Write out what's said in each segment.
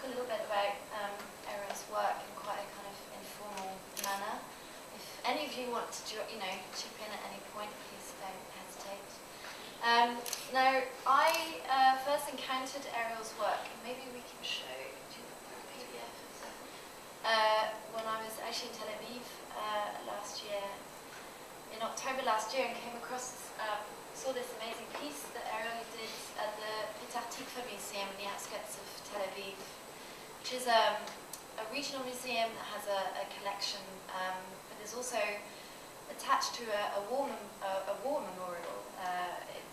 a little bit about Ariel's work in quite a kind of informal manner. If any of you want to, chip in at any point, please don't hesitate. Now, I first encountered Ariel's work, and maybe we can show the PDF, when I was actually in Tel Aviv last year, in October last year, and came across, saw this amazing piece that Ariel did at the Museum in the outskirts of Tel Aviv, which is a regional museum that has a collection, but is also attached to a war memorial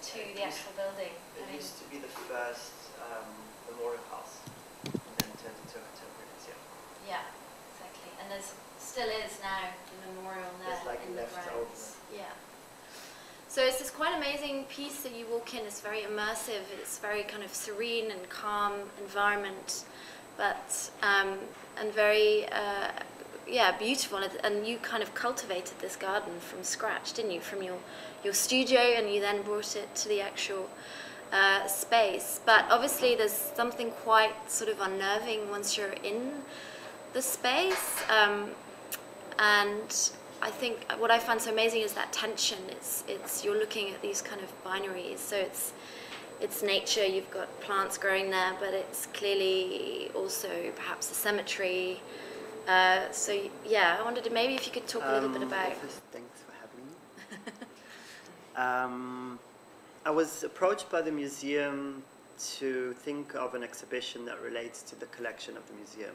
to the actual building. It used to be the first memorial house, and then turned into a contemporary museum. Yeah, exactly. And there still is now the memorial there. It's like in left the over. grounds. Yeah. So it's this quite amazing piece that you walk in. It's very immersive. It's very kind of serene and calm environment, but and very beautiful. And you kind of cultivated this garden from scratch, didn't you? From your studio, and you then brought it to the actual space. But obviously, there's something quite sort of unnerving once you're in the space, and I think what I find so amazing is that tension. It's you're looking at these kind of binaries. So it's nature. You've got plants growing there, but it's clearly also perhaps a cemetery. So yeah, I wondered maybe if you could talk a little bit about. Thanks for having me. I was approached by the museum to think of an exhibition that relates to the collection of the museum.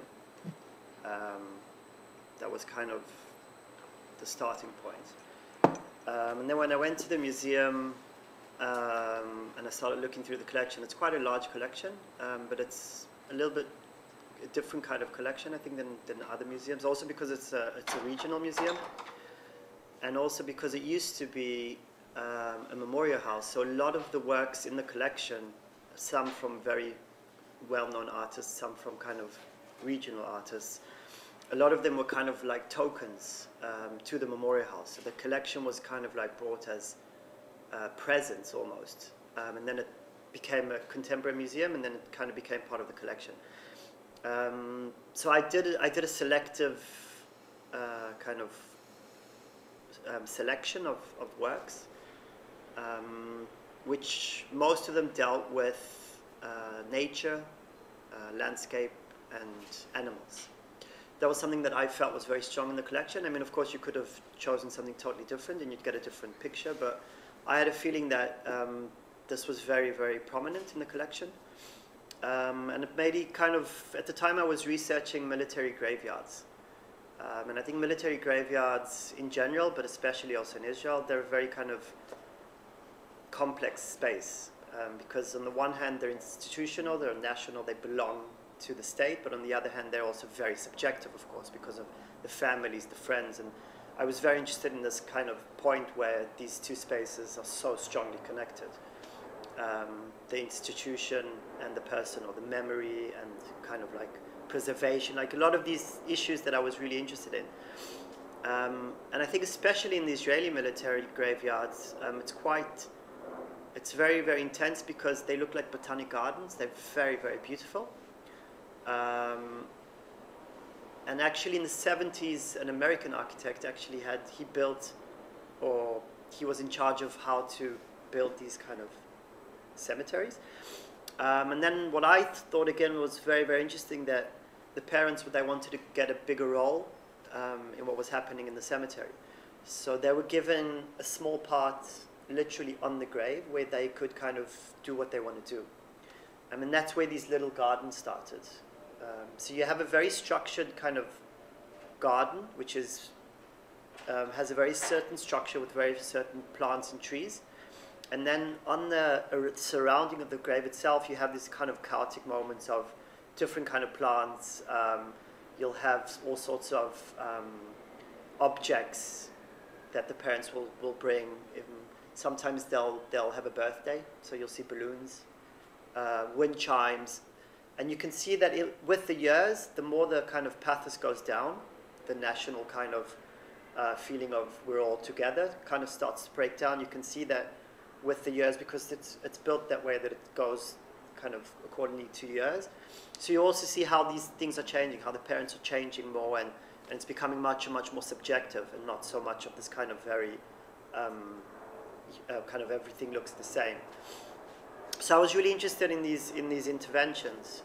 That was kind of the starting point. And then when I went to the museum and I started looking through the collection, it's quite a large collection, but it's a little bit a different kind of collection, I think, than other museums. Also because it's a regional museum, and also because it used to be a memorial house. So a lot of the works in the collection, some from very well-known artists, some from kind of regional artists, a lot of them were kind of like tokens to the memorial house. So the collection was kind of like brought as presents almost. And then it became a contemporary museum, and then it kind of became part of the collection. So I did a selective kind of selection of works, which most of them dealt with nature, landscape, and animals. That was something that I felt was very strong in the collection. I mean, of course, you could have chosen something totally different and you'd get a different picture, but I had a feeling that this was very, very prominent in the collection. And it made it kind of, at the time I was researching military graveyards. And I think military graveyards in general, but especially also in Israel, they're a very kind of complex space. Because on the one hand, they're institutional, they're national, they belong to the state, but on the other hand, they're also very subjective, of course, because of the families, the friends. And I was very interested in this kind of point where these two spaces are so strongly connected. The institution and the person, or the memory and kind of like preservation, like a lot of these issues that I was really interested in. And I think especially in the Israeli military graveyards, it's very, very intense because they look like botanic gardens. They're very, very beautiful. And actually in the 70s, an American architect actually he was in charge of how to build these kind of cemeteries. And then what I thought again was very, very interesting, that the parents, they wanted to get a bigger role in what was happening in the cemetery. So they were given a small part literally on the grave where they could kind of do what they want to do. I mean, that's where these little gardens started. So you have a very structured kind of garden, which is has a very certain structure with very certain plants and trees. And then on the surrounding of the grave itself, you have this kind of chaotic moments of different kind of plants. You'll have all sorts of objects that the parents will bring. Sometimes they'll have a birthday, so you'll see balloons, wind chimes. And you can see that with the years, the more the kind of pathos goes down, the national kind of feeling of we're all together kind of starts to break down. You can see that with the years, because it's built that way that it goes kind of accordingly to years. So you also see how these things are changing, how the parents are changing more, and it's becoming much more subjective and not so much of this kind of very kind of everything looks the same. So I was really interested in these interventions,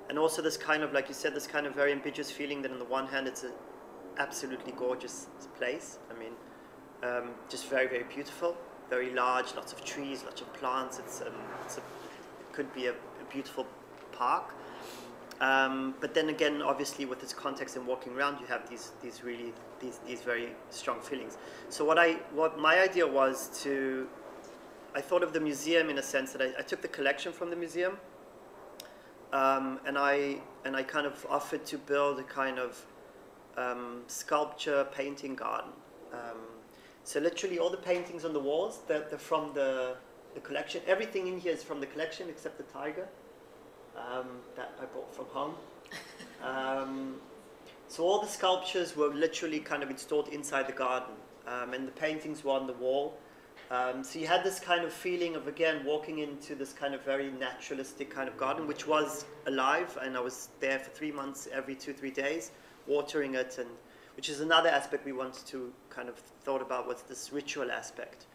and also this kind of, like you said, this kind of very ambiguous feeling that on the one hand it's an absolutely gorgeous place. I mean, just very beautiful, very large, lots of trees, lots of plants. It could be a beautiful park. But then again, obviously, with this context and walking around, you have these very strong feelings. So what my idea was I thought of the museum in a sense that I took the collection from the museum, and I kind of offered to build a kind of sculpture painting garden. So literally all the paintings on the walls, they're from the collection. Everything in here is from the collection except the tiger that I brought from home. So all the sculptures were literally kind of installed inside the garden, and the paintings were on the wall. So you had this kind of feeling of, again, walking into this kind of very naturalistic kind of garden, which was alive, and I was there for 3 months, every 2-3 days, watering it, and which is another aspect we wanted to kind of thought about, was this ritual aspect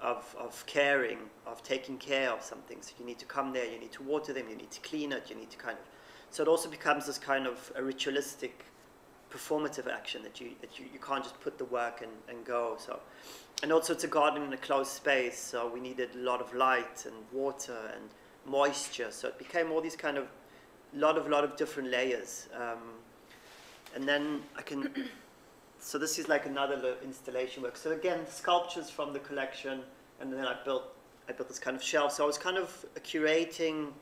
of caring, of taking care of something. So you need to come there, you need to water them, you need to clean it, you need to kind of, so it also becomes this kind of a ritualistic performative action that you can't just put the work and go. So, and also it's a garden in a closed space, so we needed a lot of light and water and moisture. So it became all these kind of lot of different layers. And then so this is like another installation work. So again, sculptures from the collection, and then I built this kind of shelf. So I was kind of curating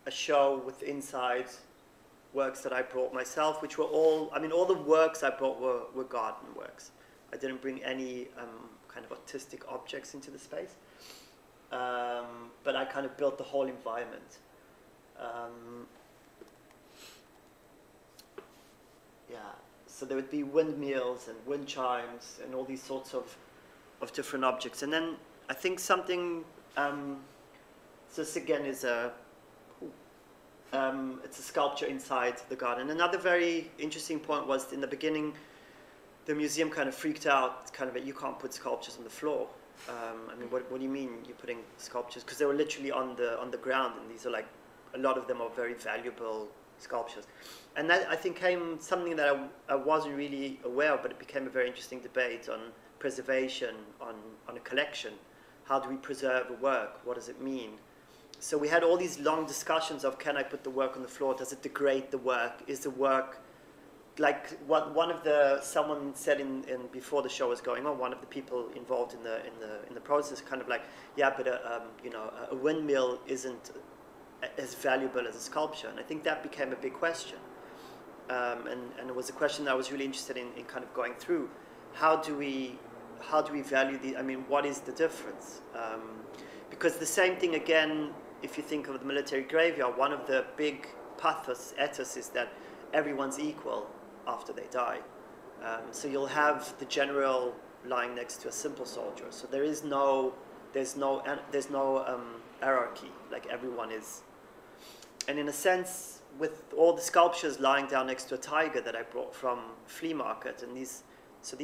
a show with inside works that I brought myself, which were all the works I brought were garden works. I didn't bring any kind of artistic objects into the space, but I kind of built the whole environment. So there would be windmills and wind chimes and all these sorts of different objects. And then I think something, so this again is it's a sculpture inside the garden. Another very interesting point was, in the beginning, the museum kind of freaked out, kind of, you can't put sculptures on the floor. I mean, what do you mean you're putting sculptures? Because they were literally on the ground, and these are like, a lot of them are very valuable sculptures. And that, I think, came something that I wasn't really aware of, but it became a very interesting debate on preservation, on a collection. How do we preserve a work? What does it mean? So we had all these long discussions of, can I put the work on the floor? Does it degrade the work? Is the work, like what someone said in before the show was going on, one of the people involved in the process, kind of like, yeah, but a windmill isn't as valuable as a sculpture. And I think that became a big question. And it was a question that I was really interested in kind of going through. How do we value what is the difference? Because the same thing, again, if you think of the military graveyard, one of the big ethos is that everyone's equal after they die. So you'll have the general lying next to a simple soldier. So there's no hierarchy. Like, everyone is. And in a sense, with all the sculptures lying down next to a tiger that I brought from flea market, and these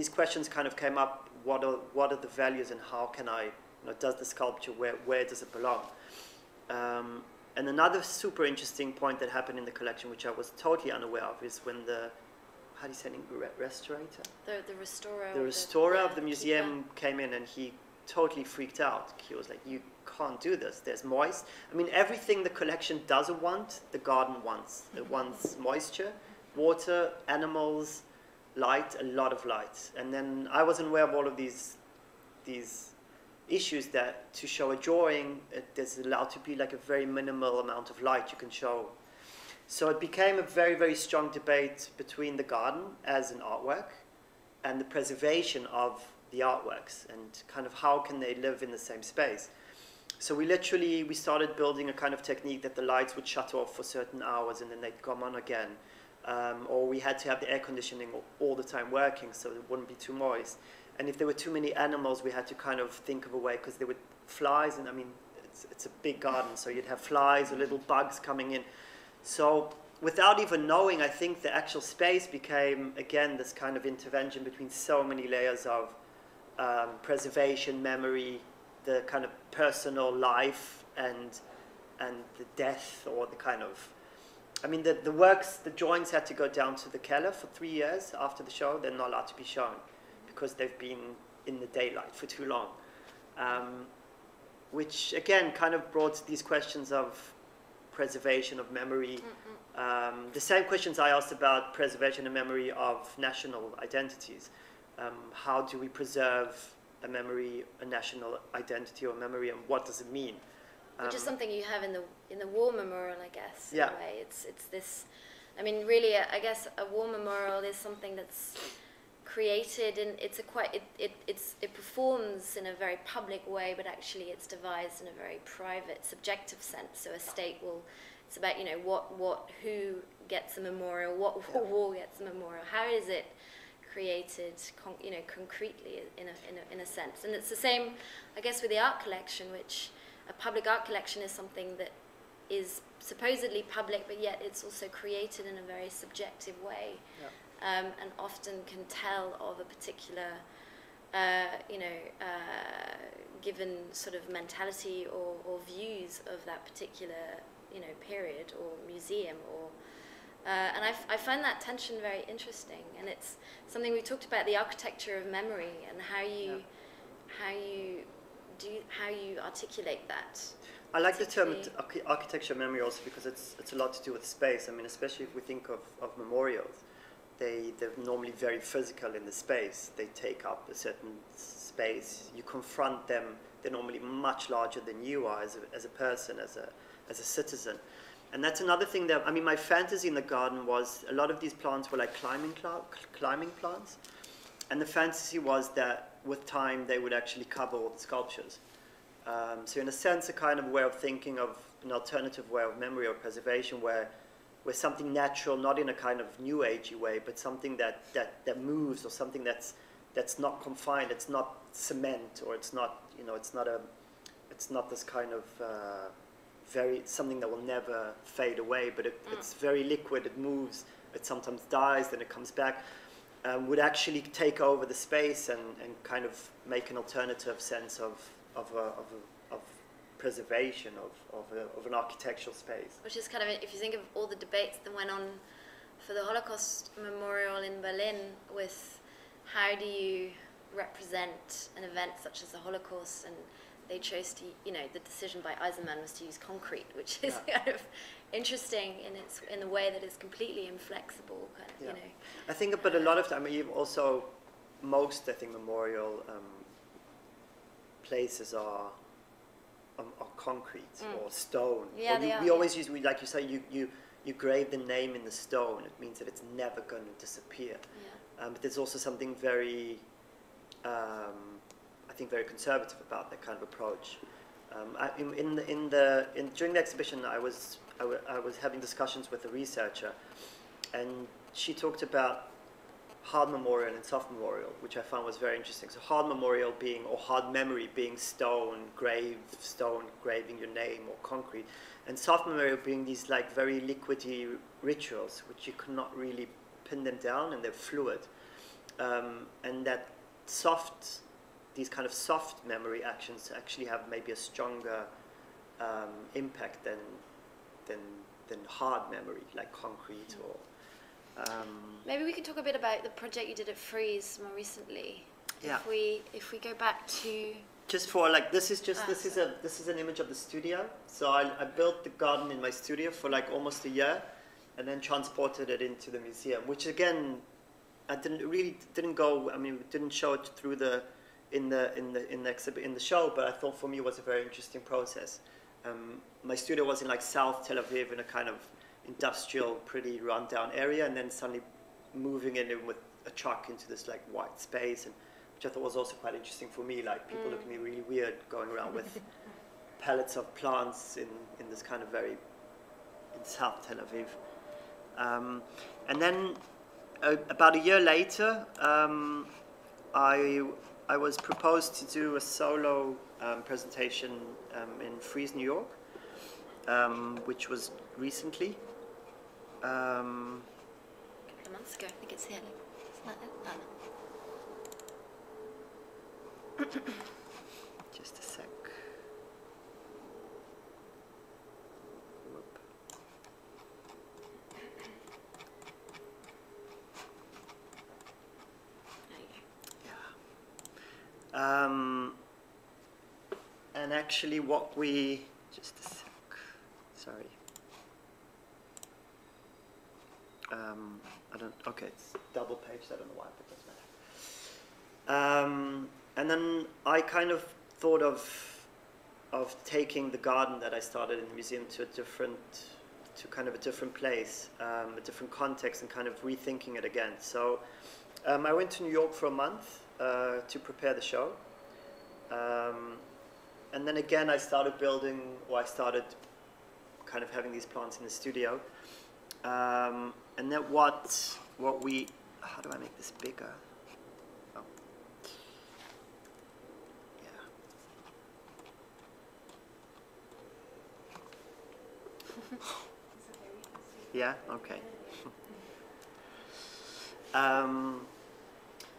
questions kind of came up. What are the values, and how can I, does the sculpture, where does it belong? And another super interesting point that happened in the collection, which I was totally unaware of, is when how do you say it, restorator? The restorer. The restorer of the museum came in, and he totally freaked out. He was like, you can't do this. There's moist. I mean, everything the collection doesn't want, the garden wants. It wants moisture, water, animals, light, a lot of light. And then I wasn't aware of all of these issues, that to show a drawing, there's allowed to be like a very minimal amount of light you can show. So it became a very, very strong debate between the garden as an artwork and the preservation of the artworks, and kind of how can they live in the same space. So we started building a kind of technique that the lights would shut off for certain hours and then they'd come on again. Or we had to have the air conditioning all the time working so it wouldn't be too moist. And if there were too many animals, we had to kind of think of a way, because there were flies, and it's a big garden, so you'd have flies or little bugs coming in. So without even knowing, I think the actual space became, again, this kind of intervention between so many layers of preservation, memory, the kind of personal life, and the death, or the kind of, I mean, the works, the drawings had to go down to the Keller for 3 years after the show. They're not allowed to be shown because they've been in the daylight for too long. Which, again, kind of brought these questions of preservation of memory. The same questions I asked about preservation and memory of national identities. How do we preserve a memory, a national identity or memory, and what does it mean? Which is something you have in the war memorial, I guess. Yeah. In a way. It's this. I mean, really, I guess a war memorial is something that's created, and it's a quite it performs in a very public way, but actually it's devised in a very private, subjective sense. So a state will. It's about, you know, who gets a memorial, what war gets a memorial, how is it created, concretely in a sense. And it's the same, I guess, with the art collection, which a public art collection is something that is supposedly public, but yet it's also created in a very subjective way, and often can tell of a particular, given sort of mentality or views of that particular, period or museum, or and I find that tension very interesting, and it's something we talked about, the architecture of memory, and how you articulate that. I like the term architecture of memory also because it's a lot to do with space. I mean, especially if we think of memorials, they're normally very physical in the space. They take up a certain space. You confront them. They're normally much larger than you are as a person, as a citizen. And that's another thing that, I mean, my fantasy in the garden was a lot of these plants were like climbing plants. And the fantasy was that with time they would actually cover all the sculptures. So in a sense, a kind of way of thinking of an alternative way of memory or preservation where something natural, not in a kind of new agey way, but something that moves, or something that's not confined, it's not cement, or it's not, it's not this kind of something that will never fade away, but it's very liquid, it moves, it sometimes dies, then it comes back, would actually take over the space and kind of make an alternative sense of preservation of an architectural space. Which is kind of, if you think of all the debates that went on for the Holocaust Memorial in Berlin, with how do you represent an event such as the Holocaust, and they chose to, the decision by Eisenman was to use concrete, which is kind of interesting in a way that is completely inflexible, kind of, I think, but a lot of time, also most, I think, memorial places are concrete or stone. Yeah, we always use, like you say, you grave the name in the stone. It means that it's never going to disappear. Yeah. But there's also something very, I think, very conservative about that kind of approach. During the exhibition, I was having discussions with a researcher, and she talked about hard memorial and soft memorial, which I found was very interesting. So hard memorial being, or hard memory being stone graving your name, or concrete, and soft memorial being these like very liquidy rituals, which you cannot really pin them down, and they're fluid, and that these kind of soft memory actions actually have maybe a stronger impact than hard memory, like concrete or. Maybe we could talk a bit about the project you did at Frieze more recently. Yeah. If we go back to. Just for like this is an image of the studio. So I built the garden in my studio for like almost a year, and then transported it into the museum. Which again, I didn't go. I mean, we didn't show it through in the show, but I thought for me it was a very interesting process. My studio was in like South Tel Aviv, in a kind of industrial, pretty run-down area, and then suddenly moving in with a truck into this like white space, and which I thought was also quite interesting for me. Like people look at me really weird going around with pallets of plants in this kind of in South Tel Aviv. And then about a year later, I I was proposed to do a solo presentation in Frieze, New York, which was recently. A couple of months ago, I think it's here. Isn't that it? Oh, no. Just a sec. Whoop. There you go. Yeah. And actually what we, just a sec, sorry. I don't, okay, it's double paged, I don't know why, but it doesn't matter. And then I kind of thought of taking the garden that I started in the museum to kind of a different place, a different context, and kind of rethinking it again. So I went to New York for a month to prepare the show. And then again I started kind of having these plants in the studio. And then how do I make this bigger? Oh. Yeah. Yeah, okay.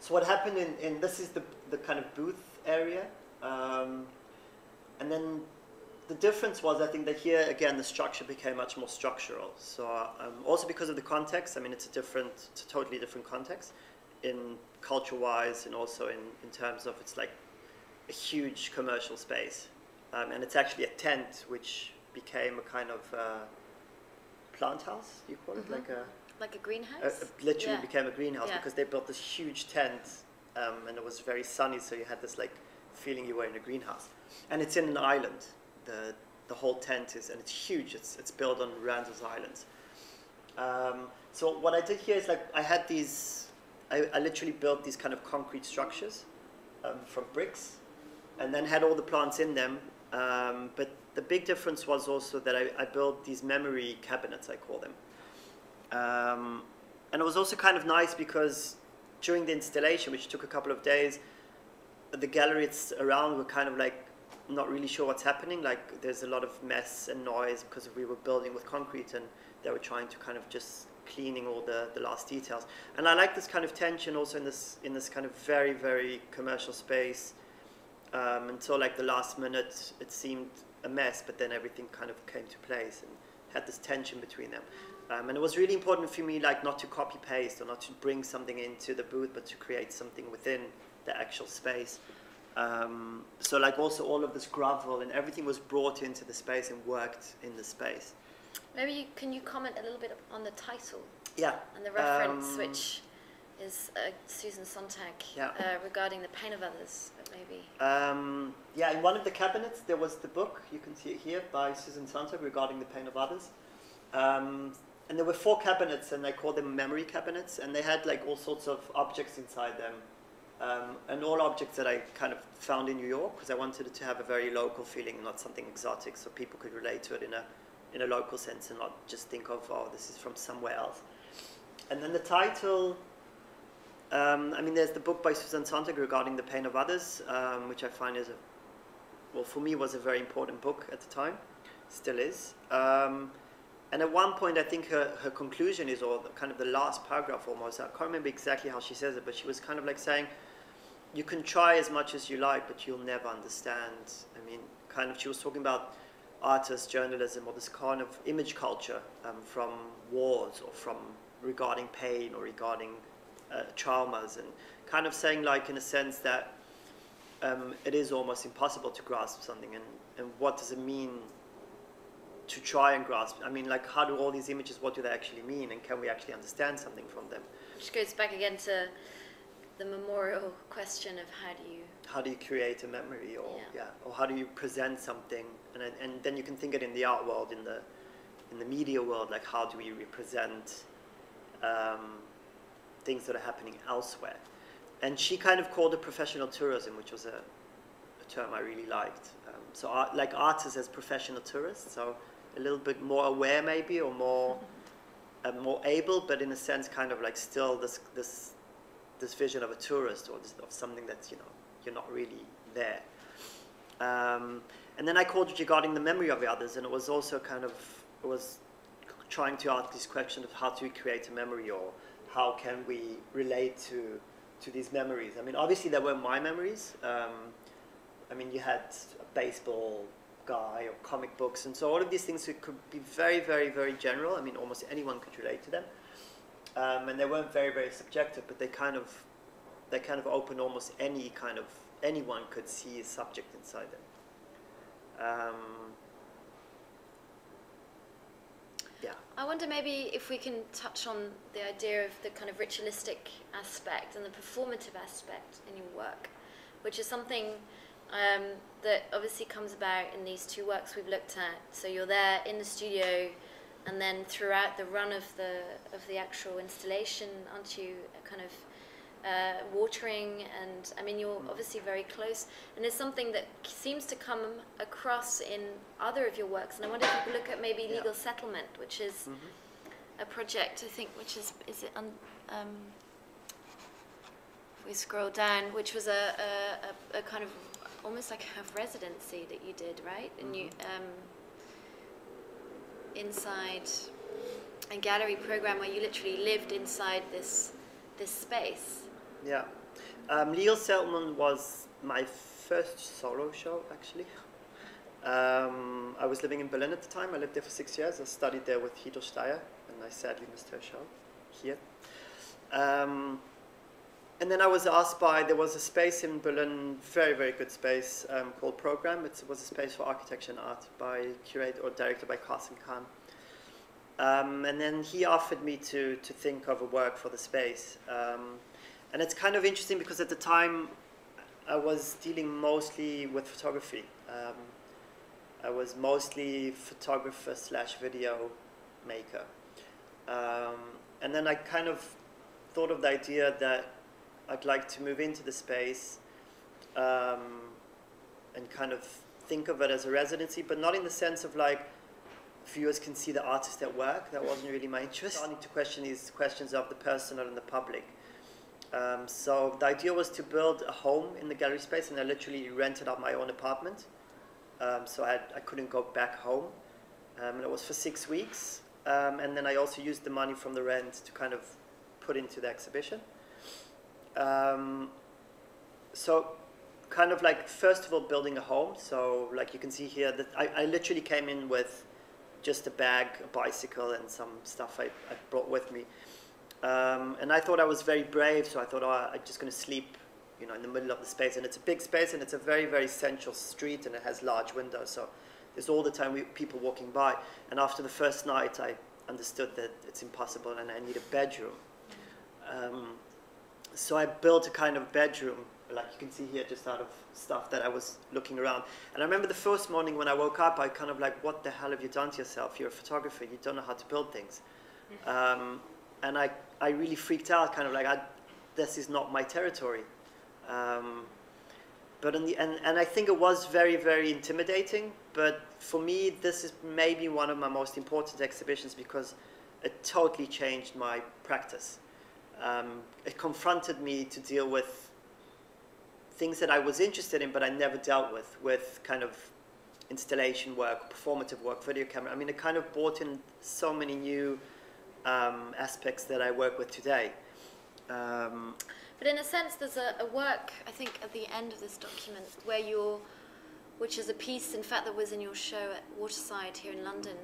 So what happened in this is the kind of booth area. And then the difference was, I think, that here, again, the structure became much more structural. So also because of the context, I mean, it's a totally different context in culture-wise, and also in terms of it's like a huge commercial space. And it's actually a tent, which became a kind of plant house, do you call it? Mm-hmm. Like a greenhouse? Literally became a greenhouse, yeah. because they built this huge tent, and it was very sunny, so you had this like feeling you were in a greenhouse. And it's in an island. The whole tent is, and it's huge. It's built on Randall's Islands. So what I did here is like I had these. I literally built these kind of concrete structures from bricks, and then had all the plants in them. But the big difference was also that I built these memory cabinets, I call them. And it was also kind of nice because during the installation, which took a couple of days, the galleries around were kind of like not really sure what's happening. Like there's a lot of mess and noise because we were building with concrete, and they were trying to kind of just cleaning all the last details. And I like this kind of tension also in this kind of very, very commercial space, until like the last minute it seemed a mess, but then everything kind of came to place and had this tension between them. And it was really important for me, like not to copy paste or not to bring something into the booth, but to create something within the actual space. So like also all of this gravel and everything was brought into the space and worked in the space. Maybe can you comment a little bit on the title? Yeah. And the reference, which is Susan Sontag, yeah. Regarding the pain of others, but maybe. Yeah, in one of the cabinets there was the book, you can see it here, by Susan Sontag, Regarding the Pain of Others. And there were 4 cabinets, and I called them memory cabinets, and they had like all sorts of objects inside them. And all objects that I kind of found in New York, because I wanted it to have a very local feeling, not something exotic, so people could relate to it in a local sense and not just think of, oh, this is from somewhere else. And then the title, I mean, there's the book by Susan Sontag, Regarding the Pain of Others, which I find is for me was a very important book at the time, still is. And at one point, I think her conclusion is, or kind of the last paragraph almost, I can't remember exactly how she says it, but she was kind of like saying, you can try as much as you like, but you'll never understand. I mean, kind of, she was talking about artists, journalism, or this kind of image culture from wars or from regarding pain or regarding traumas, and kind of saying like in a sense that it is almost impossible to grasp something, and what does it mean to try and grasp? I mean, like, how do all these images, what do they actually mean, and can we actually understand something from them? Which goes back again to the memorial question of how do you create a memory, or or how do you present something, and then you can think it in the art world, in the media world, like how do we represent things that are happening elsewhere? And she kind of called it professional tourism, which was a term I really liked. So like artists as professional tourists, so a little bit more aware maybe, or more able, but in a sense kind of like still this vision of a tourist, or of something that's, you know, you're not really there. And then I called it regarding the memory of the others, and it was also kind of, it was trying to ask this question of how to create a memory, or how can we relate to these memories. I mean, obviously they weren't my memories. I mean, you had a baseball guy or comic books, and so all of these things could be very, very, very general. I mean, almost anyone could relate to them. And they weren't very, very subjective, but they kind of open almost any kind of, anyone could see a subject inside them. Yeah. I wonder maybe if we can touch on the idea of the kind of ritualistic aspect and the performative aspect in your work, which is something that obviously comes about in these two works we've looked at. So you're there in the studio, and then throughout the run of the actual installation, aren't you kind of watering? And I mean, you're obviously very close, and it's something that seems to come across in other of your works. And I wonder if you could look at maybe Legal Settlement, which is a project, I think, which is it if we scroll down, which was a kind of almost like a residency that you did, right? And you inside a gallery program where you literally lived inside this space. Yeah. Legal Settlement was my first solo show, actually. I was living in Berlin at the time. I lived there for 6 years. I studied there with Hito Steyer, and I sadly missed her show here. And then I was asked there was a space in Berlin, very, very good space, called Program. It was a space for architecture and art directed by Carson Kahn. And then he offered me to think of a work for the space. And it's kind of interesting because at the time I was dealing mostly with photography. I was mostly photographer / video maker. And then I kind of thought of the idea that I'd like to move into the space and kind of think of it as a residency, but not in the sense of like viewers can see the artist at work. That wasn't really my interest. Starting to question these questions of the personal and the public. So the idea was to build a home in the gallery space, and I literally rented out my own apartment. So I couldn't go back home. And it was for 6 weeks. And then I also used the money from the rent to kind of put into the exhibition. So kind of like, first of all, building a home. So like you can see here, that I literally came in with just a bag, a bicycle, and some stuff I brought with me. And I thought I was very brave, so I thought, oh, I'm just going to sleep, in the middle of the space. And it's a big space, and it's a very, very central street, and it has large windows. So there's all the time people walking by. And after the first night, I understood that it's impossible, and I need a bedroom. So I built a kind of bedroom, like you can see here, just out of stuff that I was looking around. And I remember the first morning when I woke up, I kind of like, what the hell have you done to yourself? You're a photographer, you don't know how to build things. And I really freaked out, kind of like, this is not my territory. But in the end, and I think it was very, very intimidating. But for me, this is maybe one of my most important exhibitions because it totally changed my practice. It confronted me to deal with things that I was interested in, but I never dealt with kind of installation work, performative work, video camera. I mean, it kind of brought in so many new aspects that I work with today. But in a sense, there's a work, I think, at the end of this document where which is a piece, in fact, that was in your show at Waterside here in London,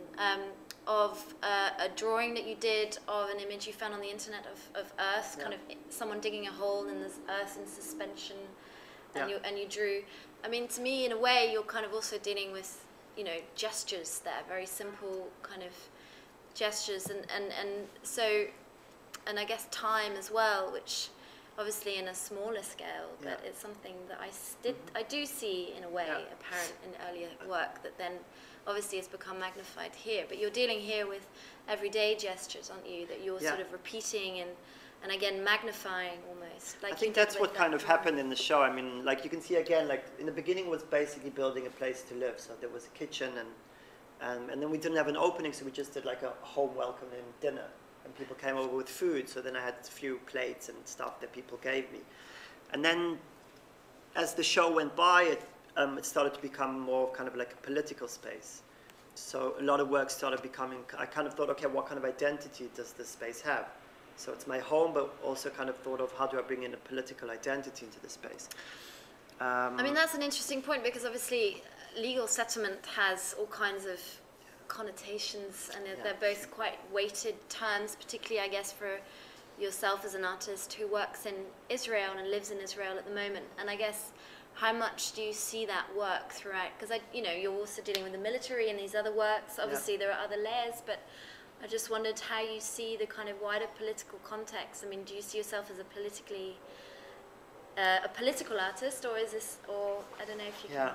of a drawing that you did of an image you found on the internet of Earth, kind of someone digging a hole and there's Earth in suspension, and you drew. I mean, to me, in a way, you're kind of also dealing with, gestures there, very simple kind of gestures, and I guess time as well, which obviously in a smaller scale, but it's something that I do see in a way apparent in earlier work that then obviously has become magnified here. But you're dealing here with everyday gestures, aren't you, that you're sort of repeating and again magnifying almost. Like I think that's what kind of happened in the show. I mean, like you can see again, like in the beginning was basically building a place to live. So there was a kitchen and then we didn't have an opening, so we just did like a home welcome and dinner. And people came over with food, so then I had a few plates and stuff that people gave me. And then, as the show went by, it started to become more kind of like a political space. So a lot of work started becoming, I kind of thought, okay, what kind of identity does this space have? So it's my home, but also kind of thought of how do I bring in a political identity into the space. I mean, that's an interesting point, because obviously legal settlement has all kinds of connotations, and they're both quite weighted terms, particularly, I guess, for yourself as an artist who works in Israel and lives in Israel at the moment. And I guess, how much do you see that work throughout? Because, you're also dealing with the military and these other works. Obviously, there are other layers, but I just wondered how you see the kind of wider political context. I mean, do you see yourself as a political artist, or is this, or I don't know if you can. I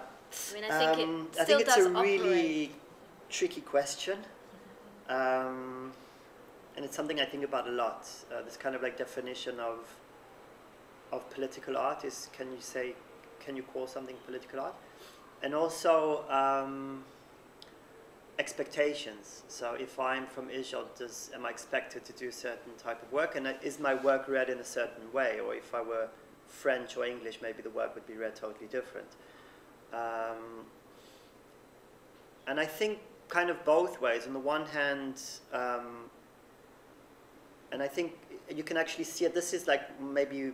mean, I think it still does operate. I think it's a really tricky question, and it's something I think about a lot. This kind of like definition of political art is, can you call something political art? And also expectations. So if I'm from Israel, am I expected to do a certain type of work, and is my work read in a certain way? Or if I were French or English, maybe the work would be read totally different. And I think kind of both ways. On the one hand, and I think you can actually see it. This is like maybe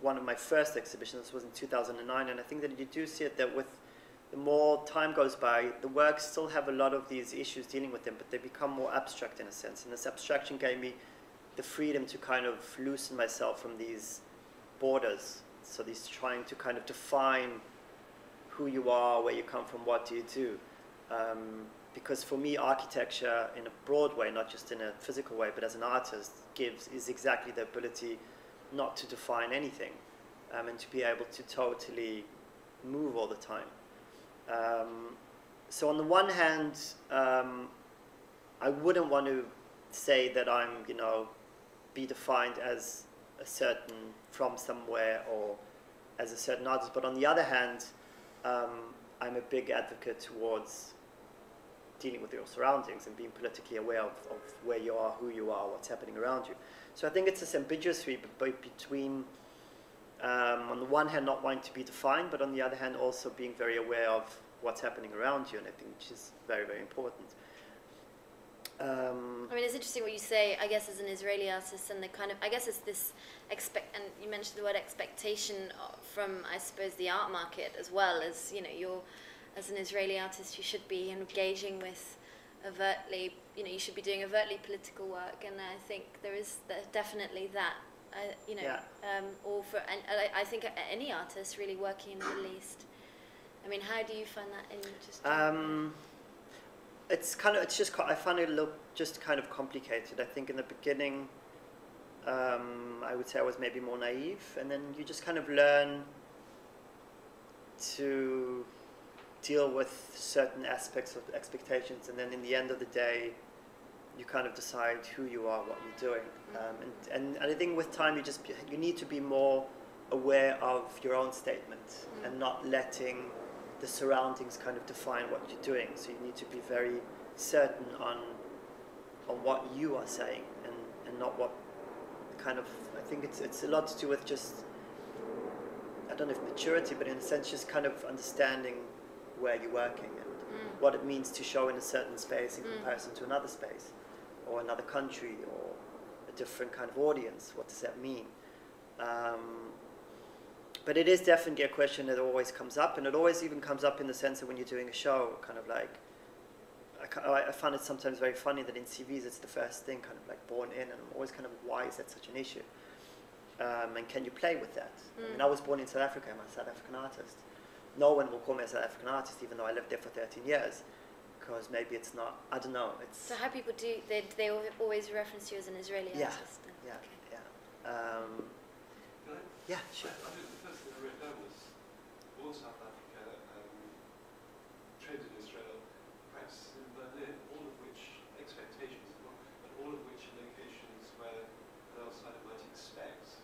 one of my first exhibitions. This was in 2009, and I think that you do see it that with the more time goes by, the works still have a lot of these issues dealing with them, but they become more abstract in a sense. And this abstraction gave me the freedom to kind of loosen myself from these borders. So these trying to kind of define who you are, where you come from, what do you do. Because for me, architecture in a broad way, not just in a physical way, but as an artist, is exactly the ability not to define anything, and to be able to totally move all the time. So on the one hand, I wouldn't want to say that I'm, be defined as a certain, from somewhere, or as a certain artist. But on the other hand, I'm a big advocate towards dealing with your surroundings and being politically aware of where you are, who you are, what's happening around you. So I think it's this ambiguous between, on the one hand, not wanting to be defined, but on the other hand, also being very aware of what's happening around you, and I think which is very, very important. I mean, it's interesting what you say, I guess, as an Israeli artist, and the kind of, I guess it's this, and you mentioned the word expectation from, I suppose, the art market, as well as, you're, as an Israeli artist, you should be engaging with overtly, you should be doing overtly political work, and I think there is definitely that, or for, and I think any artist really working in the Middle East. I mean, how do you find that in just? I find it just kind of complicated. I think in the beginning, I would say I was maybe more naive, and then you just kind of learn to deal with certain aspects of expectations, and then in the end of the day, you kind of decide who you are, what you're doing, and I think with time you need to be more aware of your own statement and not letting the surroundings kind of define what you're doing. So you need to be very certain on what you are saying, and not what kind of, I think it's a lot to do with just, I don't know if maturity, but in a sense just kind of understanding where you're working and what it means to show in a certain space in comparison to another space, or another country, or a different kind of audience. What does that mean? But it is definitely a question that always comes up, and it always even comes up in the sense that when you're doing a show, kind of like, I find it sometimes very funny that in CVs it's the first thing kind of like born in, and I'm always kind of, why is that such an issue? And can you play with that? I mean, I was born in South Africa, I'm a South African artist. No one will call me a South African artist, even though I lived there for 13 years, because maybe it's not, I don't know. So how people do, they always reference you as an Israeli artist? Yeah, okay. Yeah, sure. I think the first thing I wrote down was born South Africa, trained in Israel, practiced in Berlin, all of which expectations, but all of which are locations where an outsider might expect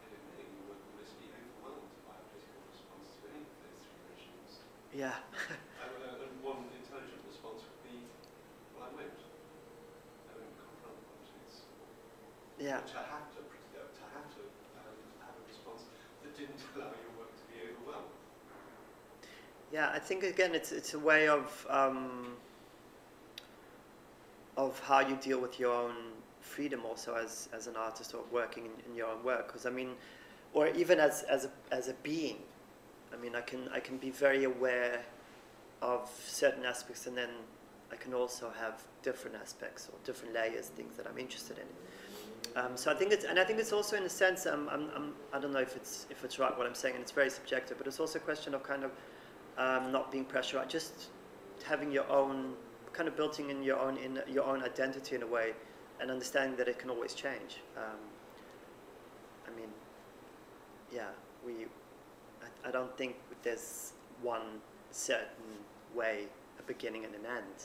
that you would almost be overwhelmed by a political response to any of those three regimes. Yeah. And one intelligent response would be, well, I won't confront politics. Yeah. To have a response that didn't allow your work to be Yeah, I think again it's a way of how you deal with your own freedom also as an artist or working in your own work. Because I mean, or even as a being, I mean, I can be very aware of certain aspects, and then I can also have different aspects or different layers, things that I'm interested in. So I think it's also in a sense, I don't know if it's right what I'm saying, and it's very subjective, but it's also a question of kind of not being pressurized, just having your own, kind of building in your own identity in a way, and understanding that it can always change. I mean, yeah, I don't think there's one certain way, a beginning and an end.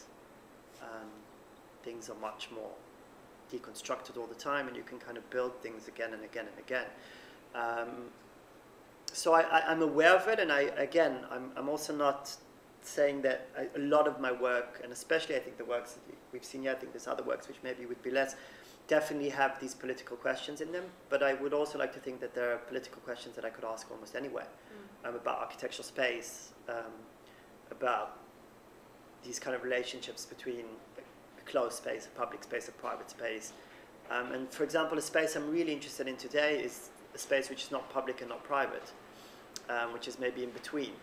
Things are much more deconstructed all the time, and you can kind of build things again and again and again. So I'm aware of it, and I'm also not saying that a lot of my work, and especially I think the works that we've seen here, I think there's other works which maybe would be less, definitely have these political questions in them, but I would also like to think that there are political questions that I could ask almost anywhere, about architectural space, about these kind of relationships between a closed space, a public space, a private space. And for example, a space I'm really interested in today is a space which is not public and not private, which is maybe in between.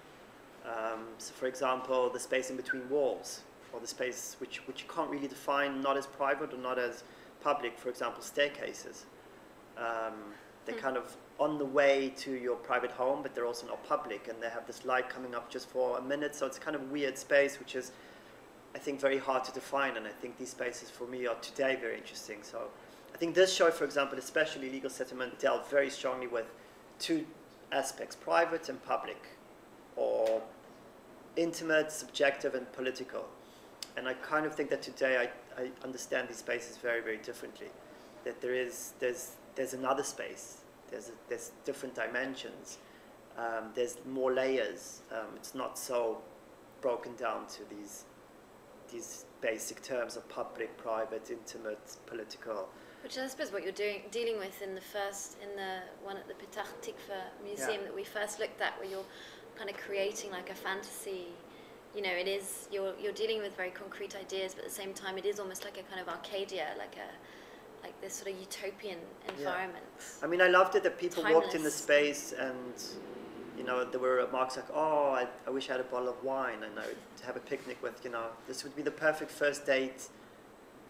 So for example, the space in between walls, or the space which you can't really define, not as private or not as public, for example, staircases. They're kind of on the way to your private home, but they're also not public, and they have this light coming up just for a minute, so it's kind of a weird space, which is, I think, very hard to define, and I think these spaces for me are today very interesting. So I think this show, for example, especially Legal Settlement, dealt very strongly with two aspects, private and public, or intimate, subjective, and political. And I kind of think that today I understand these spaces very, very differently. That there's another space. There's different dimensions. There's more layers. It's not so broken down to these basic terms of public, private, intimate, political. Which I suppose what you're dealing with in the one at the Petach Tikva Museum that we first looked at, where you're kind of creating like a fantasy. You know, it is you're dealing with very concrete ideas, but at the same time, it is almost like a kind of Arcadia, like this sort of utopian environment. I mean, I loved it that people Timeless. walked in the space, and you know, there were remarks like, "Oh, I wish I had a bottle of wine, and I would have a picnic with." You know, this would be the perfect first date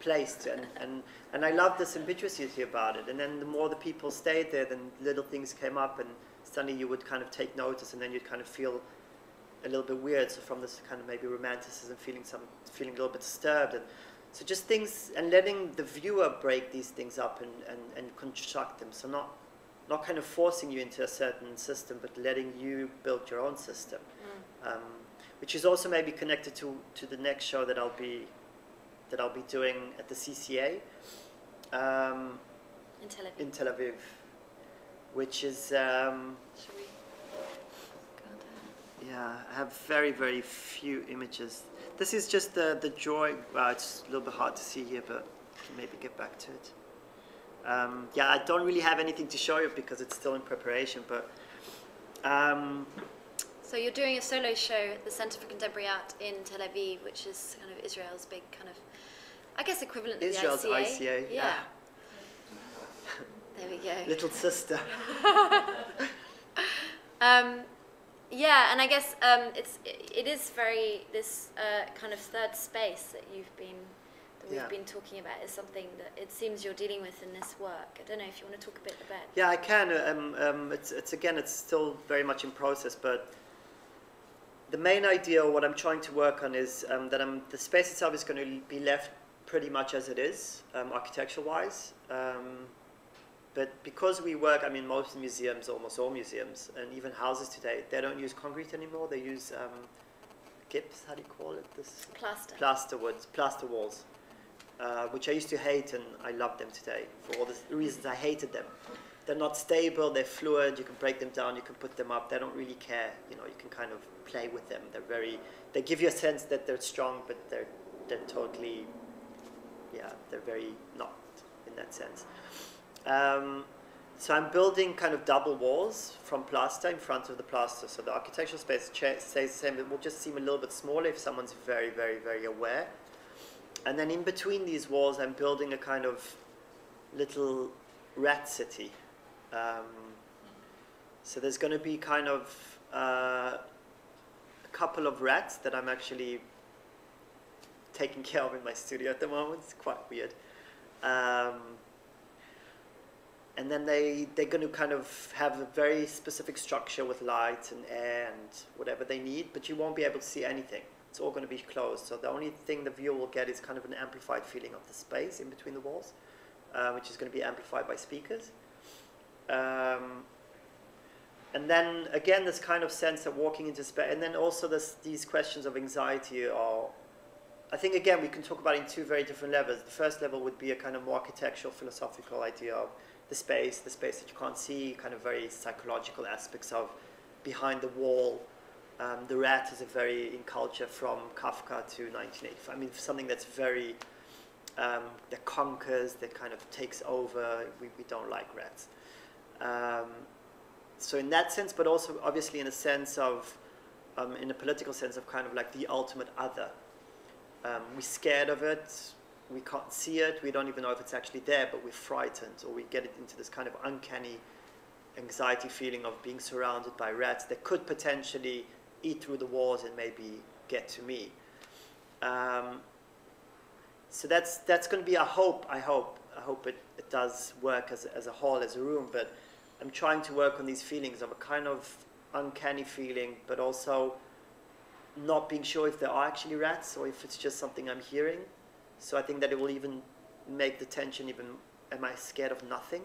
place, and I love this ambiguity about it. And then the more the people stayed there, then little things came up, and suddenly you would kind of take notice, and then you'd kind of feel a little bit weird. So from this kind of maybe romanticism, feeling a little bit disturbed, and so just things, and letting the viewer break these things up and construct them. So not kind of forcing you into a certain system, but letting you build your own system, which is also maybe connected to the next show that I'll be doing at the CCA in Tel Aviv, which is yeah, I have very, very few images. This is just the drawing. Well, it's a little bit hard to see here, but I can maybe get back to it. Yeah, I don't really have anything to show you because it's still in preparation, but... So you're doing a solo show at the Center for Contemporary Art in Tel Aviv, which is kind of Israel's big kind of, I guess, equivalent to the ICA. Israel's ICA, yeah. There we go. Little sister. Yeah, and I guess it is very this kind of third space that we've been talking about is something that it seems you're dealing with in this work. I don't know if you want to talk a bit about. Yeah, I can. It's still very much in process, but the main idea, or what I'm trying to work on, is that the space itself is going to be left pretty much as it is, architecture-wise. But because we work, I mean, most museums, almost all museums, and even houses today, they don't use concrete anymore. They use gyps, how do you call it? Plaster walls, which I used to hate, and I love them today for all the reasons I hated them. They're not stable, they're fluid, you can break them down, you can put them up, they don't really care, you know, you can kind of play with them. They give you a sense that they're strong, but they're totally, yeah, they're very not in that sense. So I'm building kind of double walls from plaster in front of the plaster. So the architectural space stays the same. It will just seem a little bit smaller if someone's very, very, very aware. And then in between these walls, I'm building a kind of little rat city. So there's going to be kind of a couple of rats that I'm actually taking care of in my studio at the moment. It's quite weird. And then they're going to kind of have a very specific structure with light and air and whatever they need, but you won't be able to see anything. It's all going to be closed. So the only thing the viewer will get is kind of an amplified feeling of the space in between the walls, which is going to be amplified by speakers. And then again, this kind of sense of walking into space, and then also these questions of anxiety are, I think again, we can talk about it in two very different levels. The first level would be a kind of more architectural, philosophical idea of the space that you can't see, kind of very psychological aspects of behind the wall. The rat is a very, in culture from Kafka to 1985. I mean, something that's very, that conquers, that kind of takes over. We don't like rats. So in that sense, but also obviously in a sense of, in a political sense of kind of like the ultimate other. We're scared of it. We can't see it, we don't even know if it's actually there, but we're frightened, or we get it into this kind of uncanny anxiety feeling of being surrounded by rats that could potentially eat through the walls and maybe get to me. So that's going to be a hope. I hope it does work as a whole, as a room, but I'm trying to work on these feelings of a kind of uncanny feeling, but also not being sure if there are actually rats or if it's just something I'm hearing. So I think that it will even make the tension even, am I scared of nothing?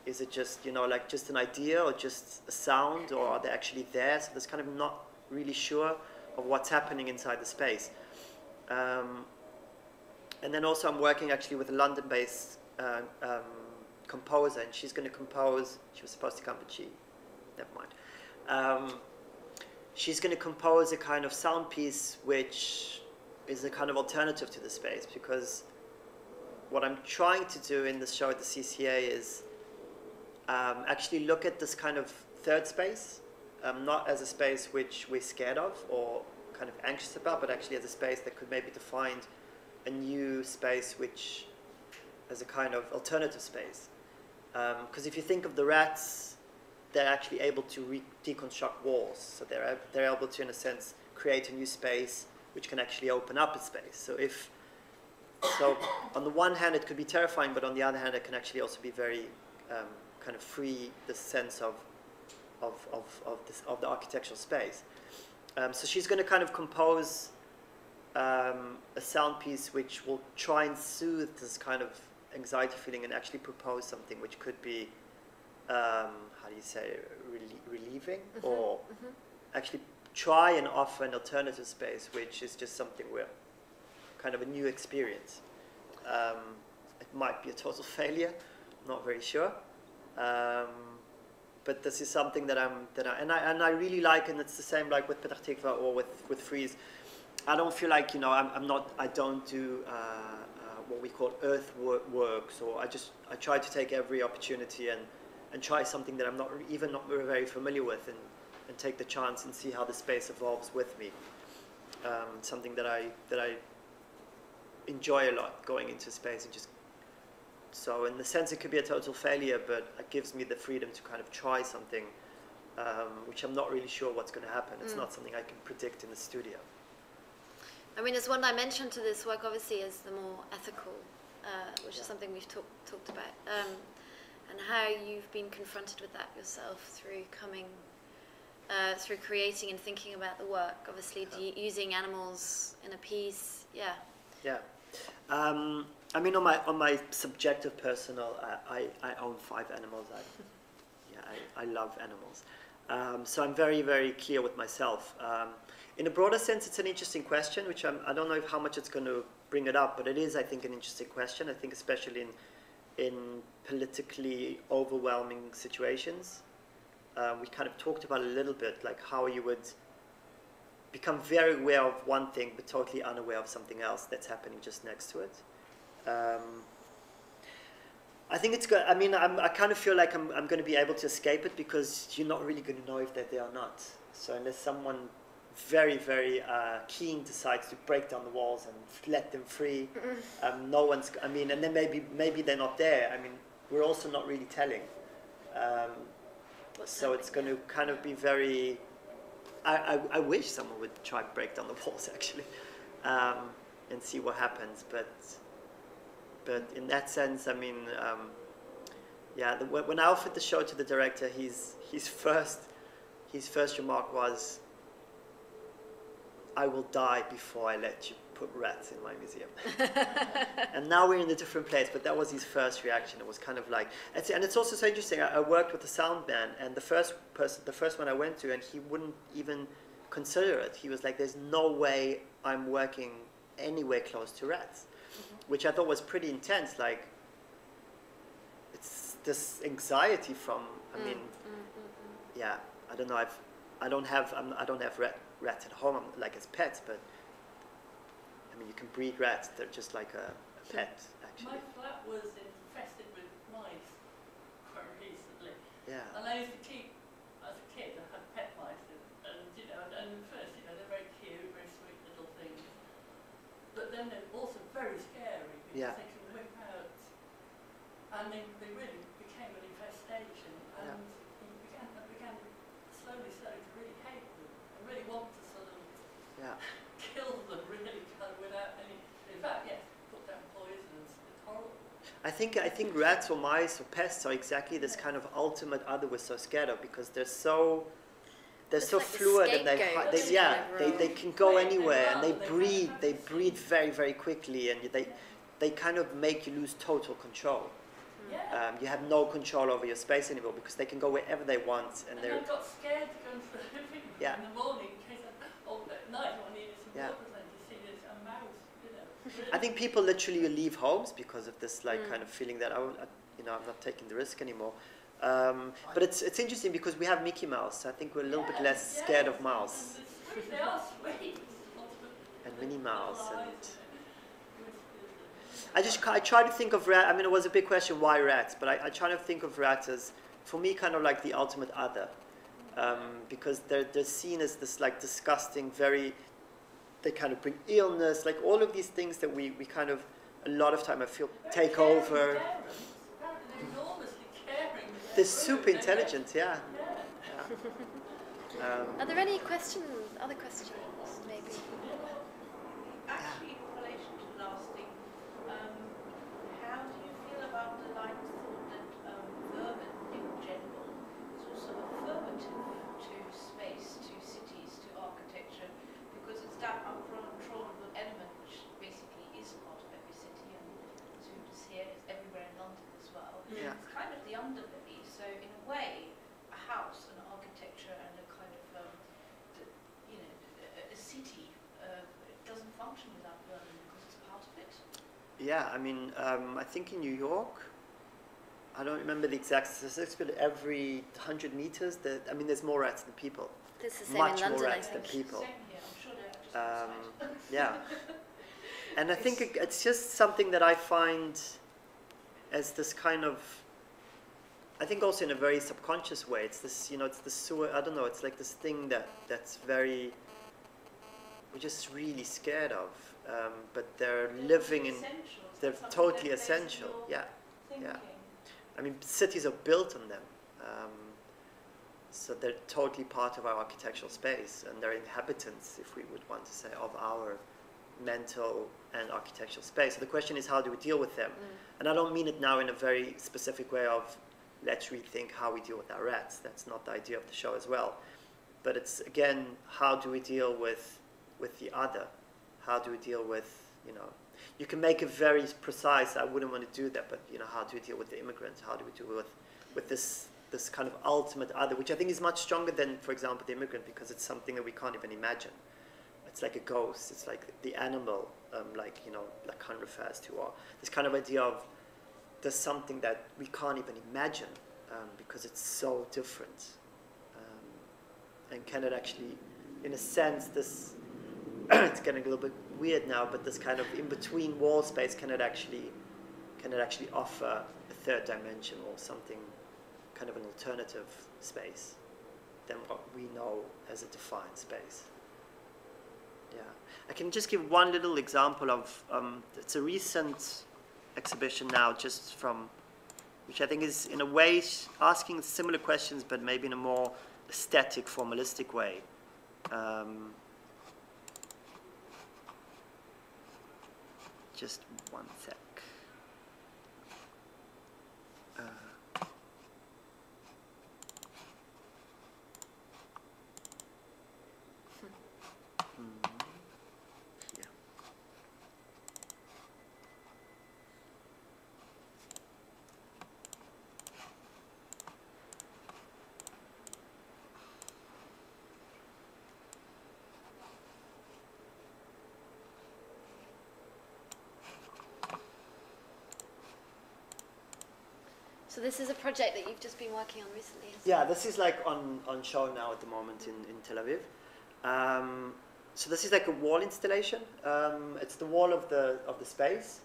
Is it just, like just an idea or just a sound, or are they actually there? So there's kind of not really sure of what's happening inside the space. And then also I'm working actually with a London-based composer, and she's going to compose, she was supposed to come, but never mind. She's going to compose a kind of sound piece which is a kind of alternative to the space, because what I'm trying to do in this show at the CCA is actually look at this kind of third space, not as a space which we're scared of or kind of anxious about, but actually as a space that could maybe define a new space which as a kind of alternative space. Because if you think of the rats, they're actually able to deconstruct walls. So they're able to, in a sense, create a new space which can actually open up a space. So on the one hand, it could be terrifying, but on the other hand, it can actually also be very kind of free the sense of the architectural space. So she's going to kind of compose a sound piece which will try and soothe this kind of anxiety feeling and actually propose something which could be, how do you say, relieving, or actually try and offer an alternative space which is just something where kind of a new experience. It might be a total failure, I'm not very sure. But this is something that I really like, and it's the same like with Petah Tikva or with Frieze. I don't feel like, I don't do what we call earthworks, or I try to take every opportunity and try something that I'm not very familiar with, and take the chance and see how the space evolves with me. Something that I enjoy a lot, going into space and just. So in the sense, it could be a total failure, but it gives me the freedom to kind of try something, which I'm not really sure what's going to happen. It's not something I can predict in the studio. I mean, there's one dimension to this work, obviously, is the more ethical, which is something we've talked about, and how you've been confronted with that yourself through through creating and thinking about the work. Obviously, using animals in a piece, Yeah. I mean, on my subjective personal, I own 5 animals. I love animals. So I'm very, very clear with myself. In a broader sense, it's an interesting question, which I don't know how much it's going to bring it up, but it is, I think, an interesting question. I think especially in politically overwhelming situations. We kind of talked about a little bit, like how you would become very aware of one thing, but totally unaware of something else that's happening just next to it. I think it's good. I mean, I kind of feel like I'm going to be able to escape it because you're not really going to know if they're there or not. So unless someone very, very keen decides to break down the walls and let them free, no one's, I mean, and then maybe they're not there. I mean, we're also not really telling. So it's going to kind of be very, I wish someone would try to break down the walls actually, and see what happens. But in that sense, I mean, yeah. When I offered the show to the director, his first remark was, "I will die before I let you put rats in my museum." And now we're in a different place, but that was his first reaction. It was kind of like, and it's also so interesting. I worked with a sound man, and the first one I went to, and he wouldn't even consider it. He was like, "There's no way I'm working anywhere close to rats," which I thought was pretty intense. Like, it's this anxiety from. I mean, yeah. I don't know. I don't have rats at home, like as pets, but. I mean, you can breed rats. They're just like a pet, actually. My flat was infested with mice quite recently. Yeah. And I used to keep, as a kid, I had pet mice, and you know, and at first, you know, they're very cute, very sweet little things. But then they're also very scary because they can whip out, and they really became an infestation. And I began slowly to really hate them. I really want to sort of kill them, really, without any. In fact, yes, put down poisons. It's horrible. I think rats or mice or pests are exactly this kind of ultimate other we're so scared of because they're so like fluid and they can go anywhere and they breed very, very quickly, and they kind of make you lose total control. You have no control over your space anymore because they can go wherever they want, and I got scared to go into the living room in the morning in case at night I needed some water and to see this a mouse, you know. Really. I think people literally leave homes because of this kind of feeling that I'm not taking the risk anymore. But it's interesting because we have Mickey Mouse. So I think we're a little bit less scared of mouse. They are sweet. And Minnie Mouse. And I try to think of rat. I mean, it was a big question, why rats? But I try to think of rats as, for me, kind of like the ultimate other. Because they're seen as this like disgusting, they kind of bring illness, like all of these things that we kind of, a lot of time I feel, take over. They're super intelligent, yeah. Are there any questions, other questions, maybe? Actually, in relation to the last thing, how do you feel about the line of thought that vermin in general is also affirmative to space, to cities, to architecture, because it's that uncontrollable element which basically is part of every city, and as you just hear, it's everywhere in London as well. Yeah. It's kind of the underbelly, so in a way, a house, an architecture, and a kind of, a city doesn't function without vermin because it's part of it. Yeah, I mean, I think in New York, I don't remember the exact statistics, but every 100 meters, there's more rats than people. It's the same Much in London, more I rats than think. people. Same here, I'm sure they're just outside. Yeah, and I think it's just something that I find as this kind of, I think also in a very subconscious way. It's this, it's the sewer. I don't know. It's like this thing that's very, we're just really scared of. But they're living in, they're totally essential. Yeah, yeah. I mean, cities are built on them. So they're totally part of our architectural space, and they're inhabitants, if we would want to say, of our mental and architectural space. So the question is, how do we deal with them? And I don't mean it now in a very specific way of, let's rethink how we deal with our rats. That's not the idea of the show as well. But it's, again, how do we deal with the other? How do we deal with, you can make it very precise, I wouldn't want to do that, but, how do we deal with the immigrants? How do we deal with this kind of ultimate other, which I think is much stronger than, for example, the immigrant, because it's something that we can't even imagine. It's like a ghost. It's like the animal, like Khan refers to, or this kind of idea of there's something that we can't even imagine because it's so different. And can it actually, in a sense, this, it's getting a little bit weird now, but this kind of in-between wall space, can it actually offer a third dimension or something, kind of an alternative space than what we know as a defined space. Yeah, I can just give one little example of, it's a recent exhibition now, just from, which I think is in a way asking similar questions, but maybe in a more aesthetic, formalistic way. Just one sec. Yeah. So this is a project that you've just been working on recently, isn't Yeah, it? this is like on show now at the moment in Tel Aviv. So this is like a wall installation. It's the wall of the space,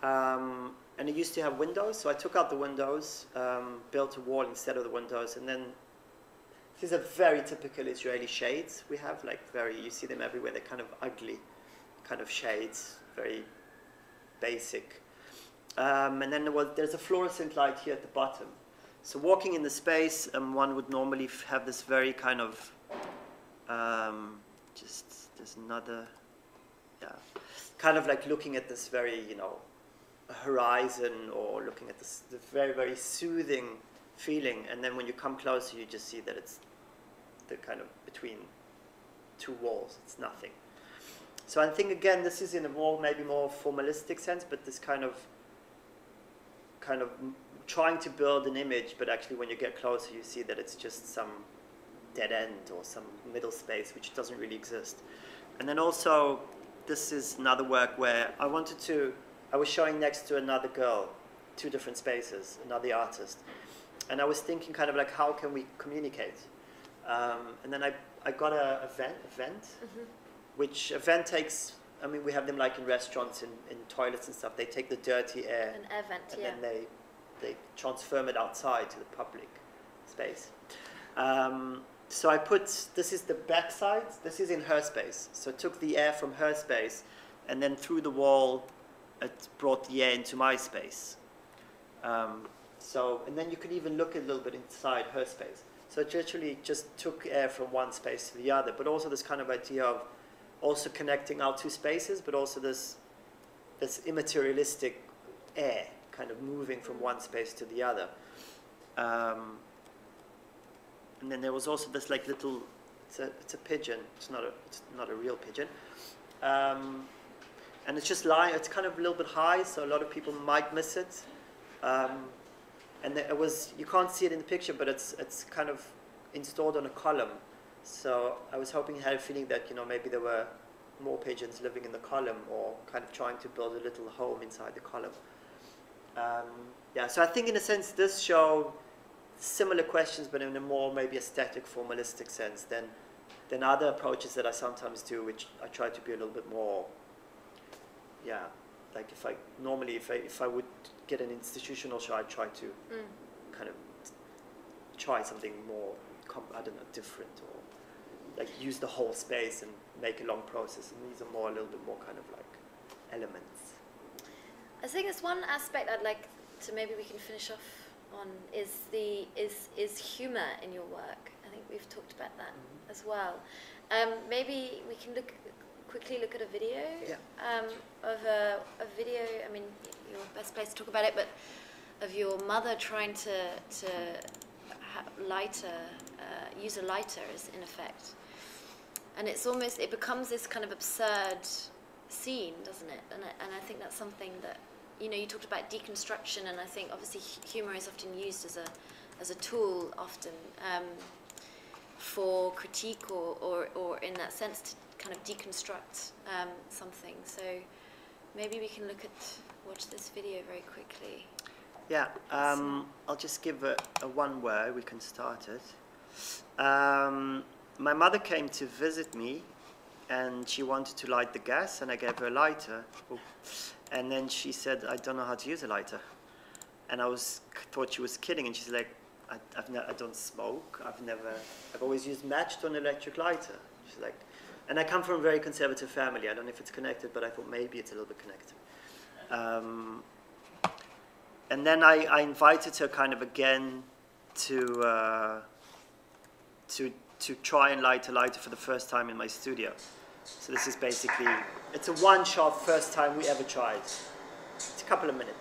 and it used to have windows. So I took out the windows, built a wall instead of the windows, and then these are very typical Israeli shades we have. Like you see them everywhere. They're kind of ugly, kind of shades, very basic. And then there's a fluorescent light here at the bottom. So walking in the space, one would normally have this very kind of, there's another, yeah, kind of like looking at this very, horizon, or looking at this very, very soothing feeling. And then when you come closer, you just see that it's the kind of between two walls. It's nothing. So I think, again, this is in a maybe more formalistic sense, but this kind of trying to build an image, but actually when you get closer, you see that it's just some dead end or some middle space which doesn't really exist. And then also, this is another work where I was showing next to another girl, two different spaces, another artist. And I was thinking kind of like, how can we communicate? And then I got a vent, mm-hmm. which a vent takes, we have them like in restaurants, in toilets and stuff. They take the dirty air, an air vent, and yeah. then they transform it outside to the public space. So I this is the back side. This is in her space. So I took the air from her space, and then through the wall, it brought the air into my space. And then you could even look a little bit inside her space. So it literally just took air from one space to the other, but also this kind of idea of also connecting our two spaces, but also this immaterialistic air kind of moving from one space to the other. And then there was also this like little, it's a pigeon. It's not a real pigeon. And it's just it's kind of a little bit high, so a lot of people might miss it. And you can't see it in the picture, but it's kind of installed on a column. So I was hoping, had a feeling that, maybe there were more pigeons living in the column, or kind of trying to build a little home inside the column. So I think in a sense this show similar questions, but in a more maybe aesthetic, formalistic sense than other approaches that I sometimes do, which I try to be a little bit more, like if I would get an institutional show, I'd try to kind of try something more, different, or like use the whole space and make a long process. And these are a little bit more kind of like elements. I think there's one aspect I'd like to, maybe we can finish off on, is humor in your work. I think we've talked about that as well. Maybe we can quickly look at a video of a video. You're the best place to talk about it, but of your mother trying to use a lighter, in effect, and it becomes this kind of absurd scene, doesn't it? And I think that's something that, you talked about deconstruction, and I think obviously humor is often used as a tool often for critique or in that sense to kind of deconstruct something. So maybe we can watch this video very quickly. Yeah, I'll just give a one word, we can start it. My mother came to visit me, and she wanted to light the gas, and I gave her a lighter. And then she said, I don't know how to use a lighter. And I thought she was kidding, and she's like, I don't smoke. I've always used match to an electric lighter. She's like, and I come from a very conservative family. I don't know if it's connected, but I thought maybe it's a little bit connected. And then I invited her kind of again to try and light a lighter for the first time in my studio. So this is basically, it's a one-shot first time we ever tried. It's a couple of minutes.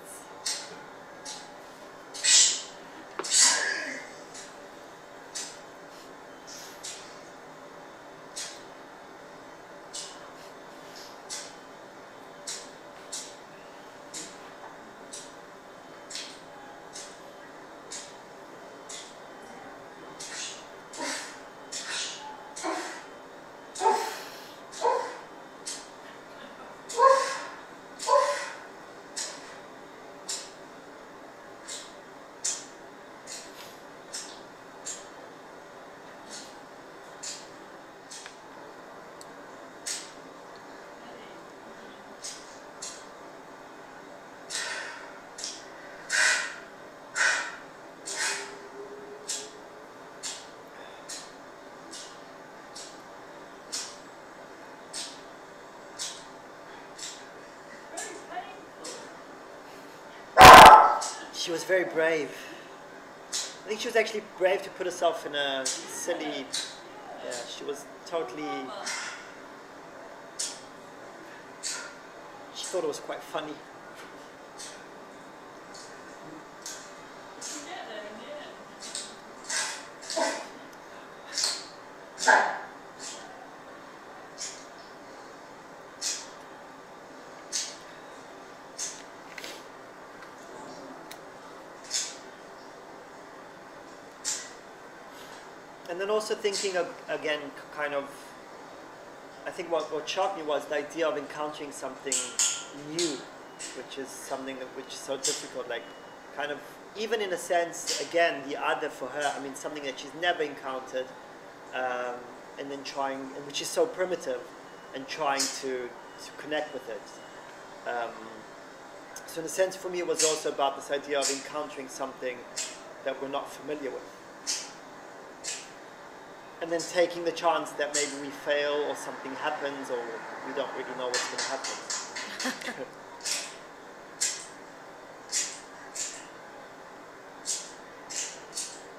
She was very brave. I think she was actually brave to put herself in a silly, she was totally, she thought it was quite funny. And then also thinking of, again, kind of, I think what Chutney was the idea of encountering something new, which is something which is so difficult, like kind of, even in a sense, again, the other for her, I mean, something that she's never encountered, and then trying, and which is so primitive, and trying to connect with it. So in a sense, for me, it was also about this idea of encountering something that we're not familiar with. And then taking the chance that maybe we fail or something happens or we don't really know what's going to happen.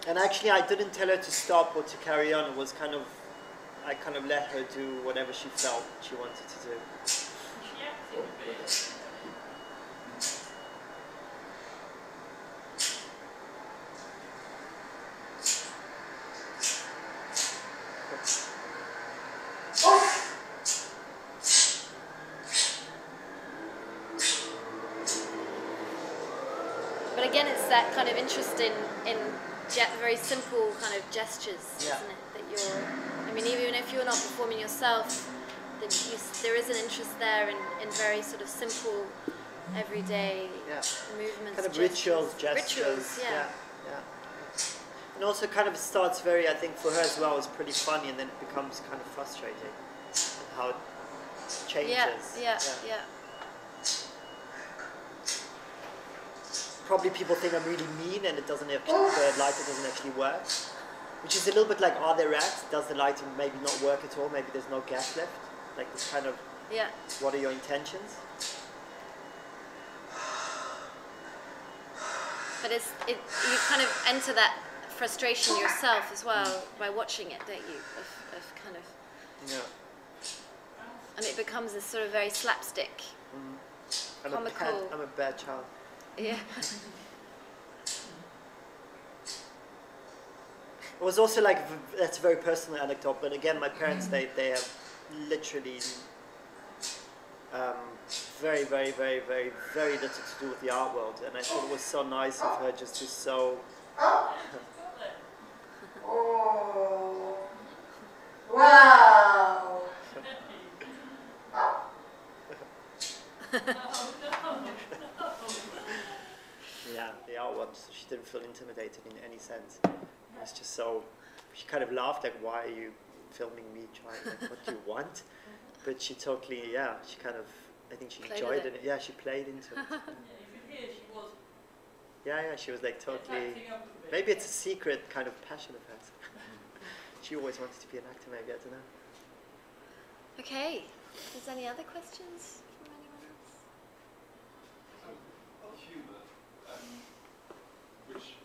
And actually I didn't tell her to stop or to carry on. It was kind of, I kind of let her do whatever she felt she wanted to do. She acted a bit. But again, it's that kind of interest in very simple kind of gestures, isn't it? That you're, I mean, even if you're not performing yourself, there is an interest there in very sort of simple, everyday movements. Kind of gestures. gestures. Rituals, yeah. And also kind of starts very, I think for her as well, it's pretty funny, and then it becomes kind of frustrating how it changes. Yeah. Probably people think I'm really mean and it doesn't actually, the lighter doesn't actually work. Which is a little bit like, are there rats? Does the lighting maybe not work at all? Maybe there's no gas left? Like this kind of, what are your intentions? But you kind of enter that frustration yourself as well by watching it, don't you? Of kind of... Yeah. And it becomes this sort of very slapstick, comical... I'm a bad child. Yeah. It was also like, that's a very personal anecdote, but again, my parents, they have literally very, very, very, very, very little to do with the art world, and I thought it was so nice of her just to so... Oh, wow! Yeah, the art world, she didn't feel intimidated in any sense. It was just so, she kind of laughed like, why are you filming me trying, like, what do you want? But she totally, she kind of, I think she enjoyed it. Yeah, she played into it. Yeah, you could hear she was Yeah, she was like totally. Acting up a bit. Maybe it's a secret kind of passion of hers. She always wanted to be an actor, maybe, I don't know. Okay. Is there any other questions from anyone else? On humour, which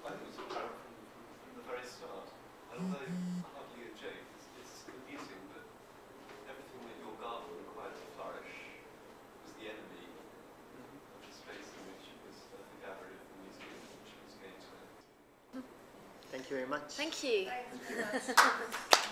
I think was apparent from the very start, and although hardly a joke, it's amusing that everything that your garden required to flourish was the enemy of the space in which it was the gallery of the museum in which it was going to end. Thank you very much. Thank you. Thanks very much.